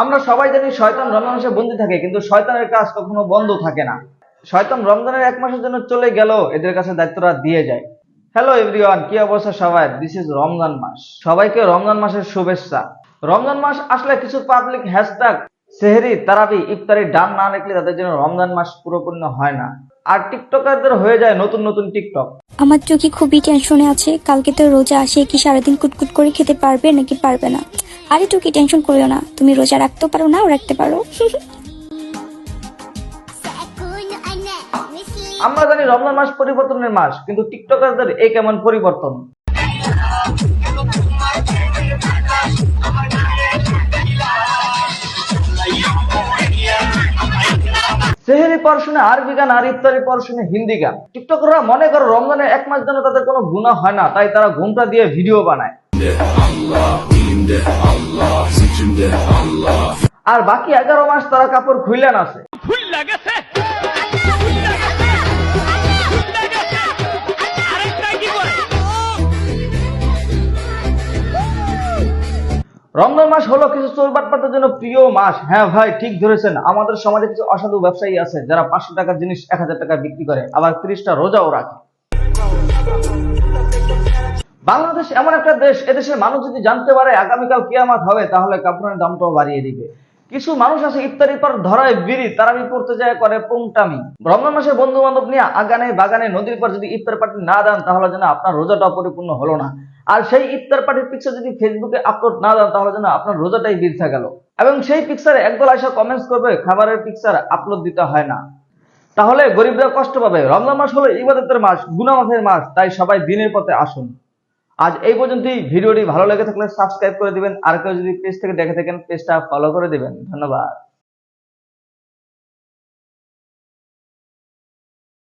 আমরা সবাই জানি শয়তান রমজান মাসে বন্দী থাকে, কিন্তু শয়তানের কাজ কখনো বন্ধ থাকে না। শয়তান রমজানের 1 মাসের জন্য চলে গেল, এদের কাছে দায়িত্বটা দিয়ে যায়। হ্যালো এভরিওয়ান, কি অবস্থা সবাই? দিস ইজ রমজান মাস। সবাইকে রমজান মাসের শুভেচ্ছা। রমজান মাস আসলে কিছু পাবলিক হ্যাশট্যাগ সেহরি, তারাবি, ইফতারি ডান না রাখলে তাদের জন্য রমজান মাস পুরোপূর্ণ হয় না। আর টিকটকারদের হয়ে যায় নতুন নতুন টিকটক। আমার চোখে খুবই টেনশনে আছে, কালকে তো রোজা আসে, কি সারাদিন কুটকুট করে খেতে পারবে নাকি পারবে না? আরে টুকি, টেনশন করিও না, তুমি রোজা রাখতে পারো না, রাখতে পারো। আমরা জানি রমজান মাস পরিবর্তনের মাস, কিন্তু টিকটকারদের এই কেমন পরিবর্তন? সেহরি পড়াশোনা আরবি গান আর ইফতারি পড়াশোনা হিন্দি গান। টিকটকাররা মনে করে রমজানের 1 মাস যেন তাদের কোনো গুনাহ হয় না, তাই তারা ঘুমটা দিয়ে ভিডিও বানায়। আর বাকি 11 মাস তারা কাপড় খুইলেন আছে। রমজান মাস হলো কিছু চোর বাটপারদের জন্য প্রিয় মাস। হ্যাঁ ভাই, ঠিক ধরেছেন। আমাদের সমাজে কিছু অসাধু ব্যবসায়ী আছে যারা 500 টাকার জিনিস 1000 টাকা বিক্রি করে, আবার 30টা রোজাও রাখে। বাংলাদেশ এমন একটা দেশ, এদেশের মানুষ যদি জানতে পারে আগামীকাল কিয়ামত হবে, তাহলে কাপড়ের দামটাও বাড়িয়ে দিবে। কিছু মানুষ আছে ইফতারির পর ধরায় বিড়ি, তারাবি পড়তে যায় করে পোংটামি। রমজান মাসে বন্ধু বান্ধব নিয়ে আগানে বাগানে নদীর পর যদি ইফতার পার্টি না দেন, তাহলে যেন আপনার রোজাটা পরিপূর্ণ হলো না। আর সেই ইফতার পার্টির পিকচার যদি ফেসবুকে আপলোড না দেন, তাহলে যেন আপনার রোজাটাই বৃথা গেল। এবং সেই পিকচারে একদল আইসা কমেন্টস করবে খাবারের পিকচার আপলোড দিতে হয় না। তাহলে গরিবরা কষ্ট পাবে। রমজান মাস হলো ইবাদতের মাস, গুনাহ মাফের মাস, তাই সবাই দিনের পথে আসুন। আজ এই পর্যন্তই। ভিডিওটি ভালো লেগে থাকলে সাবস্ক্রাইব করে দিবেন, আর কেউ যদি পেজ থেকে দেখে থাকেন পেজটা ফলো করে দিবেন। ধন্যবাদ।